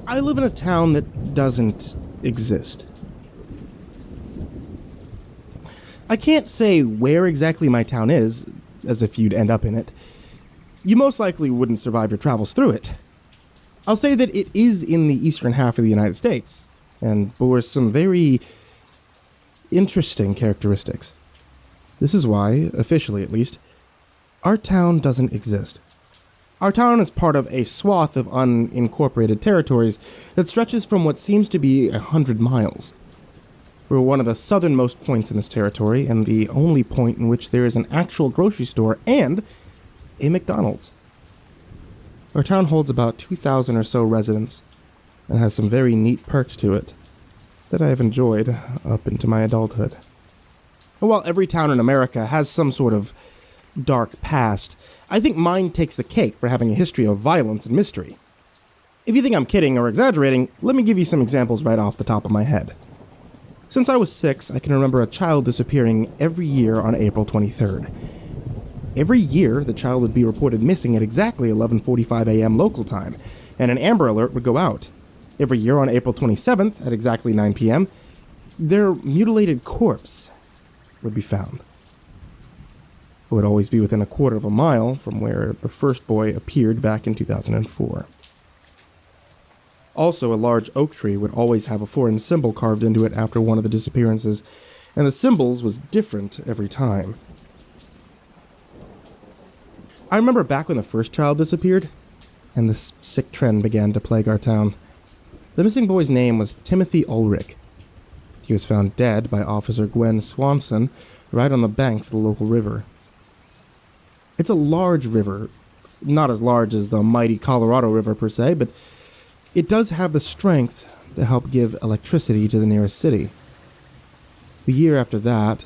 I live in a town that doesn't exist. I can't say where exactly my town is, as if you'd end up in it. You most likely wouldn't survive your travels through it. I'll say that it is in the eastern half of the United States, and boasts some very interesting characteristics. This is why, officially at least, our town doesn't exist. Our town is part of a swath of unincorporated territories that stretches from what seems to be 100 miles. We're one of the southernmost points in this territory, and the only point in which there is an actual grocery store and a McDonald's. Our town holds about 2,000 or so residents, and has some very neat perks to it that I have enjoyed up into my adulthood. And while every town in America has some sort of dark past, I think mine takes the cake for having a history of violence and mystery. If you think I'm kidding or exaggerating, let me give you some examples right off the top of my head. Since I was 6, I can remember a child disappearing every year on April 23rd. Every year, the child would be reported missing at exactly 11:45 a.m. local time, and an Amber Alert would go out. Every year on April 27th at exactly 9 p.m., their mutilated corpse would be found. It would always be within a quarter of a mile from where the first boy appeared back in 2004. Also, a large oak tree would always have a foreign symbol carved into it after one of the disappearances, and the symbols was different every time. I remember back when the first child disappeared, and this sick trend began to plague our town. The missing boy's name was Timothy Ulrich. He was found dead by Officer Gwen Swanson right on the banks of the local river. It's a large river, not as large as the mighty Colorado River per se, but it does have the strength to help give electricity to the nearest city. The year after that,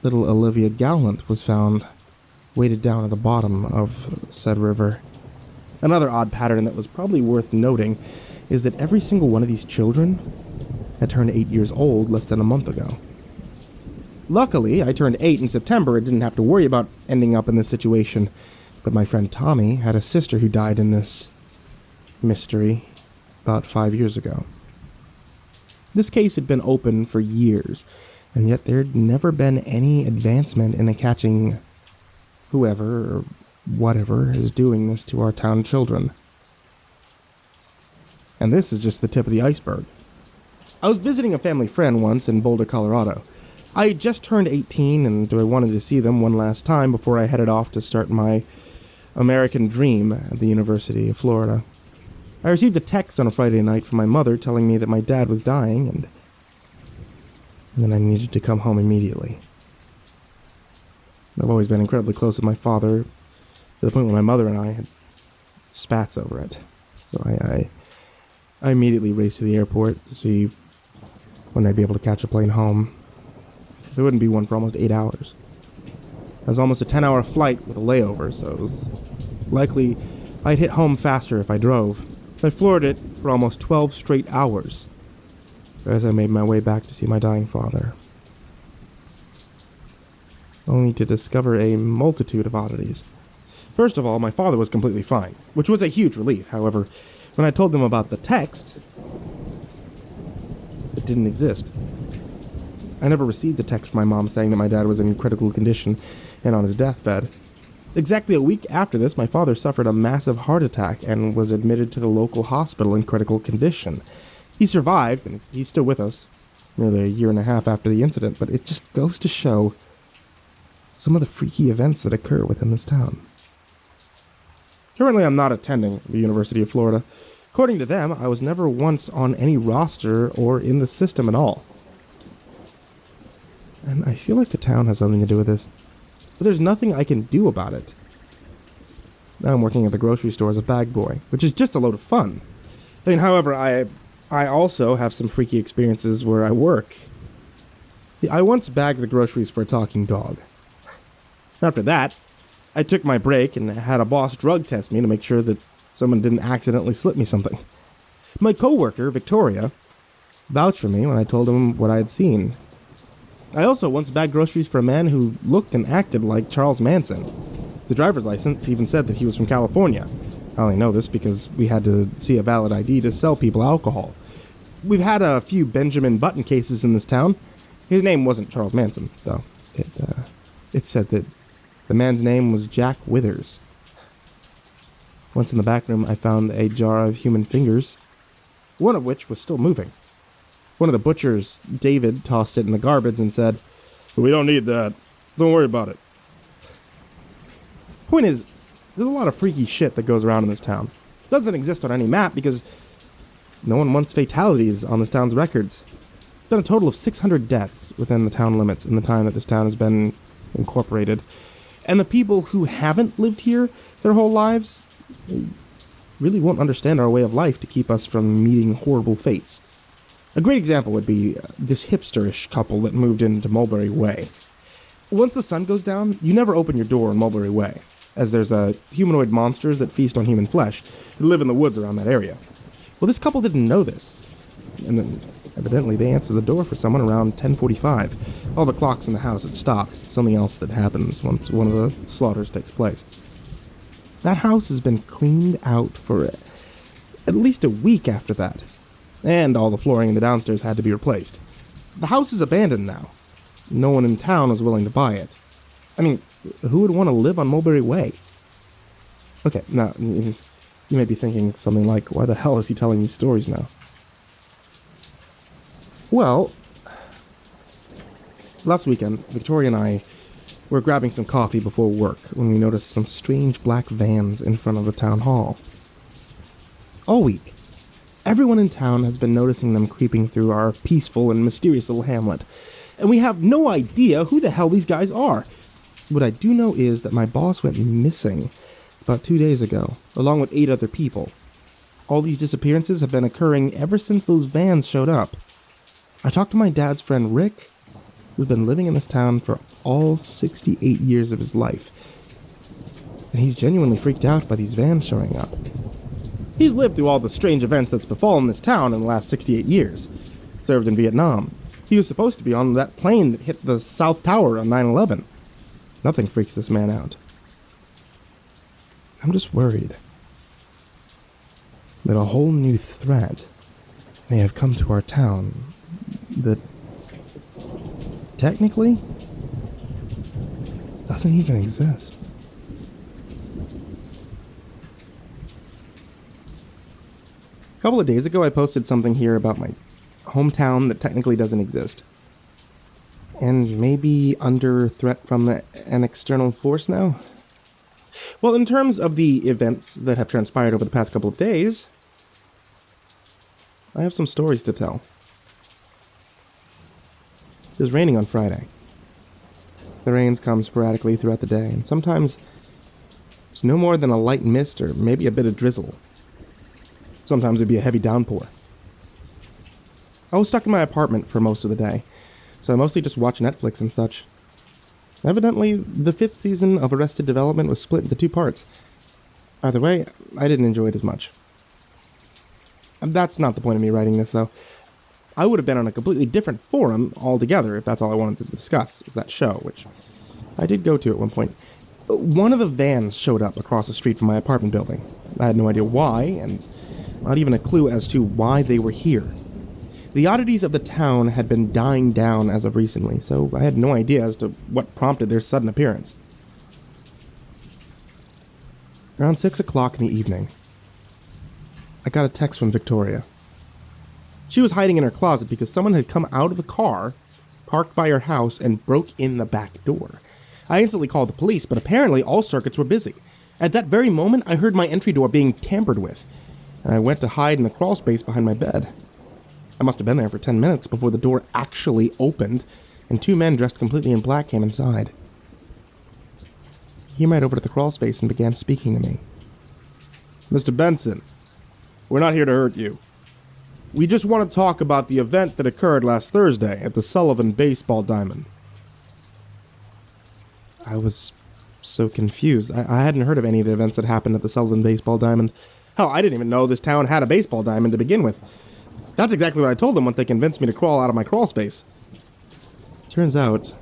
little Olivia Gallant was found weighted down at the bottom of said river. Another odd pattern that was probably worth noting is that every single one of these children had turned 8 years old less than a month ago. Luckily, I turned 8 in September and didn't have to worry about ending up in this situation, but my friend Tommy had a sister who died in this mystery about 5 years ago. This case had been open for years, and yet there had never been any advancement in catching whoever or whatever is doing this to our town children. And this is just the tip of the iceberg. I was visiting a family friend once in Boulder, Colorado. I had just turned 18 and I wanted to see them one last time before I headed off to start my American dream at the University of Florida. I received a text on a Friday night from my mother telling me that my dad was dying and then I needed to come home immediately. I've always been incredibly close with my father, to the point where my mother and I had spats over it. So I immediately raced to the airport to see when I'd be able to catch a plane home. There wouldn't be one for almost 8 hours. It was almost a 10-hour flight with a layover, so it was likely I'd hit home faster if I drove. I floored it for almost 12 straight hours as I made my way back to see my dying father, only to discover a multitude of oddities. First of all, my father was completely fine, which was a huge relief. However, when I told them about the text, it didn't exist. I never received a text from my mom saying that my dad was in critical condition and on his deathbed. Exactly a week after this, my father suffered a massive heart attack and was admitted to the local hospital in critical condition. He survived, and he's still with us, nearly a year and a half after the incident, but it just goes to show some of the freaky events that occur within this town. Currently, I'm not attending the University of Florida. According to them, I was never once on any roster or in the system at all. And I feel like the town has something to do with this, but there's nothing I can do about it. Now I'm working at the grocery store as a bag boy, which is just a load of fun. However, I also have some freaky experiences where I work. I once bagged the groceries for a talking dog. After that, I took my break and had a boss drug test me to make sure that someone didn't accidentally slip me something. My coworker, Victoria, vouched for me when I told him what I had seen. I also once bagged groceries for a man who looked and acted like Charles Manson. The driver's license even said that he was from California. I only know this because we had to see a valid ID to sell people alcohol. We've had a few Benjamin Button cases in this town. His name wasn't Charles Manson, though. It said that the man's name was Jack Withers. Once in the back room, I found a jar of human fingers, one of which was still moving. One of the butchers, David, tossed it in the garbage and said, "We don't need that. Don't worry about it." Point is, there's a lot of freaky shit that goes around in this town. It doesn't exist on any map because no one wants fatalities on this town's records. There's been a total of 600 deaths within the town limits in the time that this town has been incorporated. And the people who haven't lived here their whole lives really won't understand our way of life to keep us from meeting horrible fates. A great example would be this hipsterish couple that moved into Mulberry Way. Once the sun goes down, you never open your door in Mulberry Way, as there's humanoid monsters that feast on human flesh that live in the woods around that area. Well, this couple didn't know this, and then evidently they answered the door for someone around 10:45. All the clocks in the house had stopped, something else that happens once one of the slaughters takes place. That house has been cleaned out for at least a week after that, and all the flooring in the downstairs had to be replaced. The house is abandoned now. No one in town was willing to buy it. I mean, who would want to live on Mulberry Way? Okay, now, you may be thinking something like, why the hell is he telling these stories now? Well, last weekend, Victoria and I were grabbing some coffee before work when we noticed some strange black vans in front of the town hall. All week, everyone in town has been noticing them creeping through our peaceful and mysterious little hamlet, and we have no idea who the hell these guys are. What I do know is that my boss went missing about 2 days ago, along with 8 other people. All these disappearances have been occurring ever since those vans showed up. I talked to my dad's friend Rick, who's been living in this town for all 68 years of his life, and he's genuinely freaked out by these vans showing up. He's lived through all the strange events that's befallen this town in the last 68 years. Served in Vietnam. He was supposed to be on that plane that hit the South Tower on 9/11. Nothing freaks this man out. I'm just worried that a whole new threat may have come to our town that technically doesn't even exist. A couple of days ago, I posted something here about my hometown that technically doesn't exist, and maybe under threat from an external force now. Well, in terms of the events that have transpired over the past couple of days, I have some stories to tell. It was raining on Friday. The rains come sporadically throughout the day, and sometimes it's no more than a light mist or maybe a bit of drizzle. Sometimes it'd be a heavy downpour. I was stuck in my apartment for most of the day, so I mostly just watched Netflix and such. Evidently, the 5th season of Arrested Development was split into 2 parts. Either way, I didn't enjoy it as much. That's not the point of me writing this, though. I would have been on a completely different forum altogether if that's all I wanted to discuss, was that show, which I did go to at one point. One of the vans showed up across the street from my apartment building. I had no idea why, and not even a clue as to why they were here. The oddities of the town had been dying down as of recently, so I had no idea as to what prompted their sudden appearance. Around 6 o'clock in the evening, I got a text from Victoria. She was hiding in her closet because someone had come out of the car, parked by her house, and broke in the back door. I instantly called the police, but apparently all circuits were busy. At that very moment, I heard my entry door being tampered with, and I went to hide in the crawl space behind my bed. I must have been there for 10 minutes before the door actually opened, and 2 men dressed completely in black came inside. He came right over to the crawl space and began speaking to me. "Mr. Benson, we're not here to hurt you. We just want to talk about the event that occurred last Thursday at the Sullivan Baseball Diamond." I was so confused. I hadn't heard of any of the events that happened at the Sullivan Baseball Diamond. Hell, I didn't even know this town had a baseball diamond to begin with. That's exactly what I told them once they convinced me to crawl out of my crawl space. Turns out,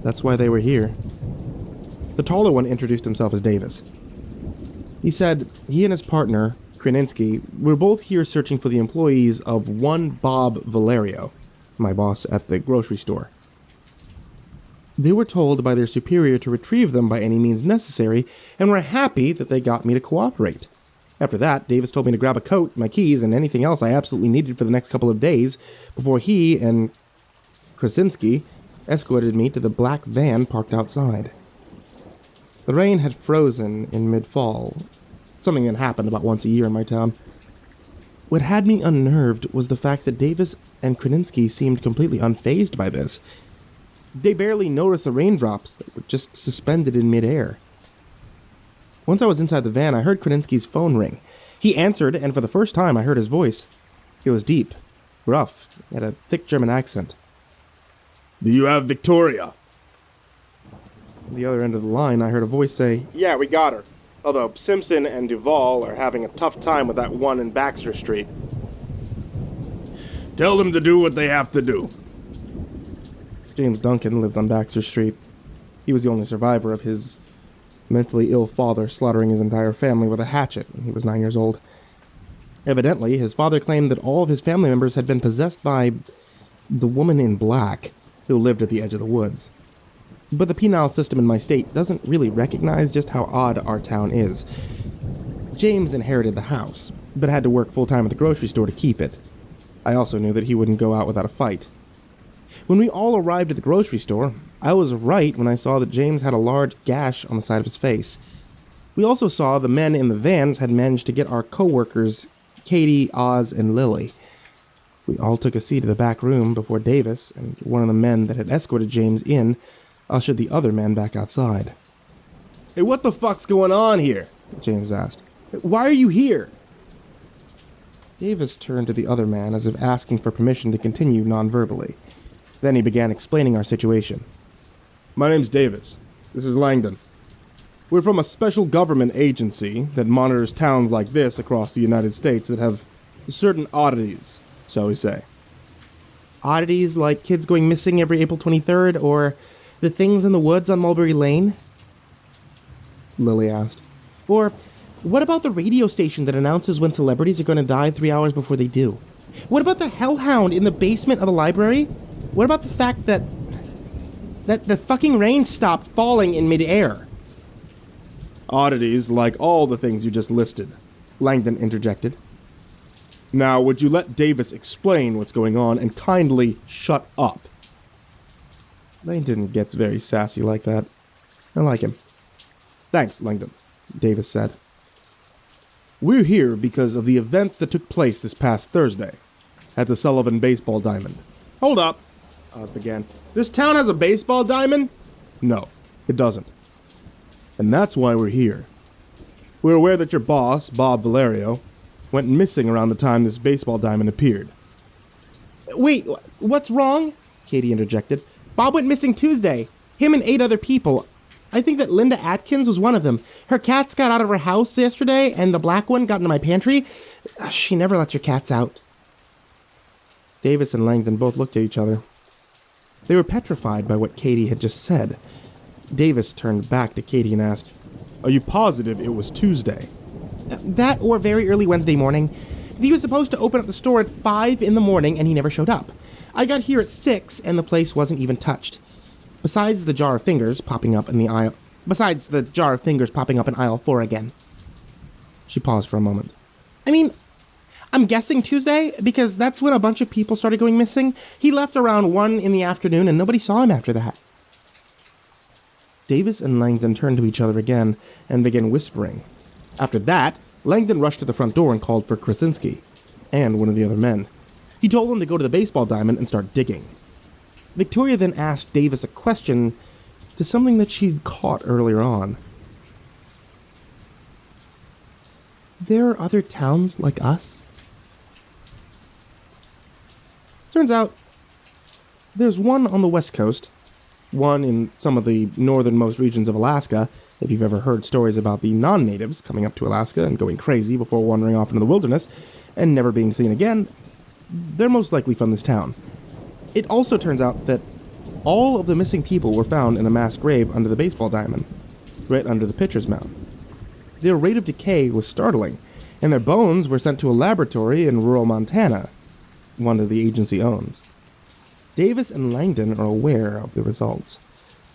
that's why they were here. The taller one introduced himself as Davis. He said he and his partner, Krasinski, were both here searching for the employees of one Bob Valerio, my boss at the grocery store. They were told by their superior to retrieve them by any means necessary, and were happy that they got me to cooperate. After that, Davis told me to grab a coat, my keys, and anything else I absolutely needed for the next couple of days, before he and Krasinski escorted me to the black van parked outside. The rain had frozen in mid-fall, something that happened about once a year in my town. What had me unnerved was the fact that Davis and Krasinski seemed completely unfazed by this. They barely noticed the raindrops that were just suspended in midair. Once I was inside the van, I heard Krasinski's phone ring. He answered, and for the first time I heard his voice. It was deep, rough, he had a thick German accent. Do you have Victoria? At the other end of the line, I heard a voice say, Yeah, we got her. Although Simpson and Duvall are having a tough time with that one in Baxter Street. Tell them to do what they have to do. James Duncan lived on Baxter Street. He was the only survivor of his mentally ill father slaughtering his entire family with a hatchet when he was 9 years old. Evidently, his father claimed that all of his family members had been possessed by the woman in black who lived at the edge of the woods. But the penal system in my state doesn't really recognize just how odd our town is. James inherited the house, but had to work full-time at the grocery store to keep it. I also knew that he wouldn't go out without a fight. When we all arrived at the grocery store, I was right when I saw that James had a large gash on the side of his face. We also saw the men in the vans had managed to get our co-workers, Katie, Oz, and Lily. We all took a seat in the back room before Davis and one of the men that had escorted James in ushered the other men back outside. Hey, what the fuck's going on here? James asked. Why are you here? Davis turned to the other man as if asking for permission to continue non-verbally. Then he began explaining our situation. My name's Davis. This is Langdon. We're from a special government agency that monitors towns like this across the United States that have certain oddities, shall we say. Oddities like kids going missing every April 23rd, or the things in the woods on Mulberry Lane? Lily asked. Or what about the radio station that announces when celebrities are going to die 3 hours before they do? What about the hellhound in the basement of the library? What about the fact that the fucking rain stopped falling in midair? Oddities like all the things you just listed, Langdon interjected. Now, would you let Davis explain what's going on and kindly shut up? Langdon gets very sassy like that. I like him. Thanks, Langdon, Davis said. We're here because of the events that took place this past Thursday at the Sullivan Baseball Diamond. Hold up, Oz began. This town has a baseball diamond? No, it doesn't. And that's why we're here. We're aware that your boss, Bob Valerio, went missing around the time this baseball diamond appeared. Wait, what's wrong? Katie interjected. Bob went missing Tuesday. Him and 8 other people. I think that Linda Atkins was one of them. Her cats got out of her house yesterday, and the black one got into my pantry. She never lets her cats out. Davis and Langdon both looked at each other. They were petrified by what Katie had just said. Davis turned back to Katie and asked, Are you positive it was Tuesday? That or very early Wednesday morning. He was supposed to open up the store at 5 in the morning, and he never showed up. I got here at 6, and the place wasn't even touched. Besides the jar of fingers popping up in aisle 4 again. She paused for a moment. I mean, I'm guessing Tuesday, because that's when a bunch of people started going missing. He left around 1 in the afternoon, and nobody saw him after that. Davis and Langdon turned to each other again and began whispering. After that, Langdon rushed to the front door and called for Krasinski and one of the other men. He told them to go to the baseball diamond and start digging. Victoria then asked Davis a question to something that she'd caught earlier on. There are other towns like us? Turns out, there's one on the west coast, one in some of the northernmost regions of Alaska, if you've ever heard stories about the non-natives coming up to Alaska and going crazy before wandering off into the wilderness and never being seen again. They're most likely from this town. It also turns out that all of the missing people were found in a mass grave under the baseball diamond, right under the pitcher's mound. Their rate of decay was startling, and their bones were sent to a laboratory in rural Montana, one that the agency owns. Davis and Langdon are aware of the results.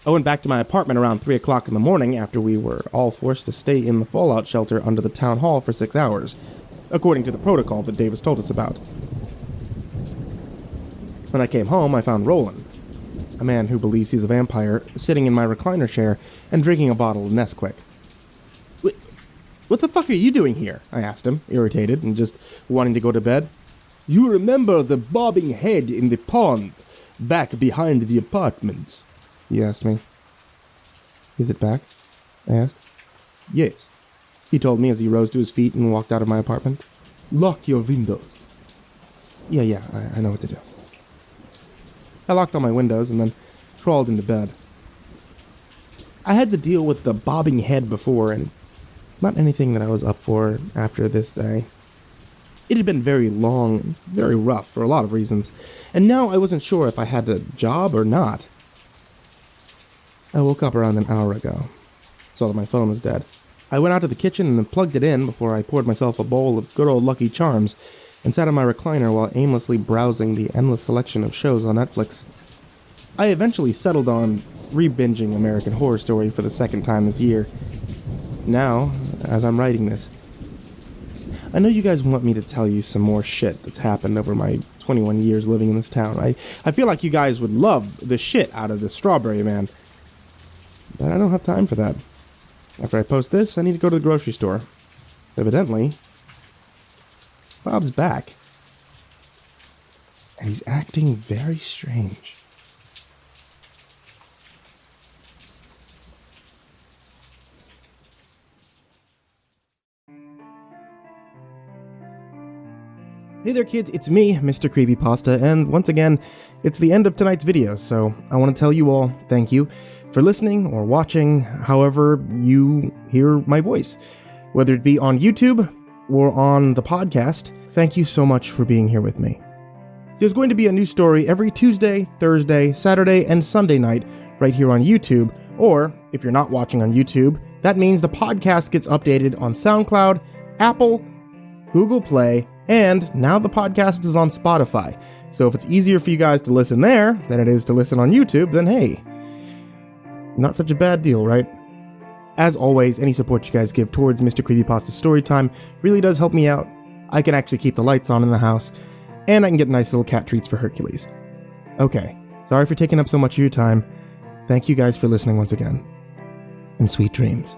I went back to my apartment around 3 o'clock in the morning after we were all forced to stay in the fallout shelter under the town hall for 6 hours, according to the protocol that Davis told us about. When I came home, I found Roland, a man who believes he's a vampire, sitting in my recliner chair and drinking a bottle of Nesquik. "What the fuck are you doing here?" I asked him, irritated and just wanting to go to bed. "You remember the bobbing head in the pond, back behind the apartment?" he asked me. "Is it back?" I asked. "Yes," he told me as he rose to his feet and walked out of my apartment. "Lock your windows." Yeah, I know what to do." I locked all my windows and then crawled into bed. I had to deal with the bobbing head before, and not anything that I was up for after this day. It had been very long, very rough for a lot of reasons, and now I wasn't sure if I had a job or not. I woke up around an hour ago, saw that my phone was dead. I went out to the kitchen and plugged it in before I poured myself a bowl of good old Lucky Charms and sat on my recliner while aimlessly browsing the endless selection of shows on Netflix. I eventually settled on re-binging American Horror Story for the second time this year. Now, as I'm writing this, I know you guys want me to tell you some more shit that's happened over my 21 years living in this town. I feel like you guys would love the shit out of this Strawberry Man, but I don't have time for that. After I post this, I need to go to the grocery store. Evidently, Bob's back. And he's acting very strange. Hey there kids, it's me, MrCreepyPasta, and once again, it's the end of tonight's video, so I want to tell you all thank you for listening or watching however you hear my voice. Whether it be on YouTube or on the podcast, thank you so much for being here with me. There's going to be a new story every Tuesday, Thursday, Saturday, and Sunday night right here on YouTube, or if you're not watching on YouTube, that means the podcast gets updated on SoundCloud, Apple, Google Play, and now the podcast is on Spotify. So if it's easier for you guys to listen there than it is to listen on YouTube, then hey, not such a bad deal, right? As always, any support you guys give towards Mr. Creepypasta Storytime really does help me out. I can actually keep the lights on in the house, and I can get nice little cat treats for Hercules. Okay, sorry for taking up so much of your time. Thank you guys for listening once again, and sweet dreams.